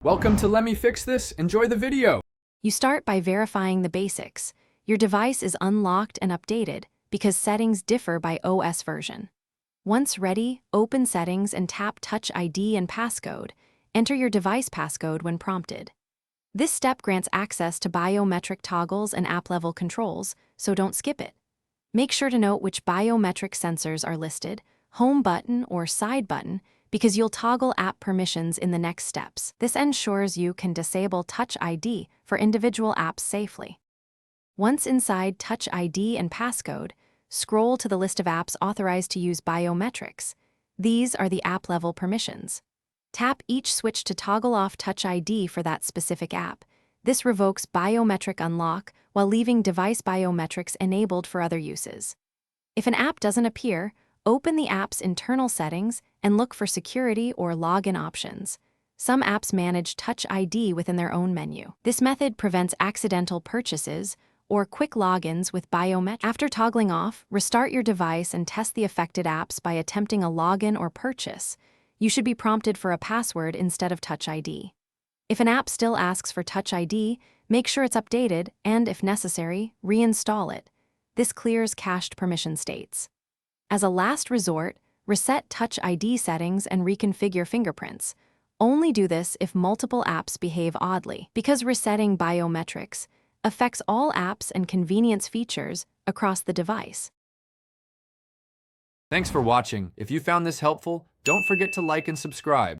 Welcome to Let Me Fix This. Enjoy the video. You start by verifying the basics. Your device is unlocked and updated because settings differ by OS version. Once ready, open Settings and tap Touch ID and Passcode. Enter your device passcode when prompted. This step grants access to biometric toggles and app-level controls, so don't skip it. Make sure to note which biometric sensors are listed, home button or side button, because you'll toggle app permissions in the next steps. This ensures you can disable Touch ID for individual apps safely. Once inside Touch ID and Passcode, scroll to the list of apps authorized to use biometrics. These are the app-level permissions. Tap each switch to toggle off Touch ID for that specific app. This revokes biometric unlock while leaving device biometrics enabled for other uses. If an app doesn't appear, open the app's internal settings and look for security or login options. Some apps manage Touch ID within their own menu. This method prevents accidental purchases or quick logins with biometrics. After toggling off, restart your device and test the affected apps by attempting a login or purchase. You should be prompted for a password instead of Touch ID. If an app still asks for Touch ID, make sure it's updated and, if necessary, reinstall it. This clears cached permission states. As a last resort, reset Touch ID settings and reconfigure fingerprints. Only do this if multiple apps behave oddly, because resetting biometrics affects all apps and convenience features across the device. Thanks for watching. If you found this helpful, don't forget to like and subscribe.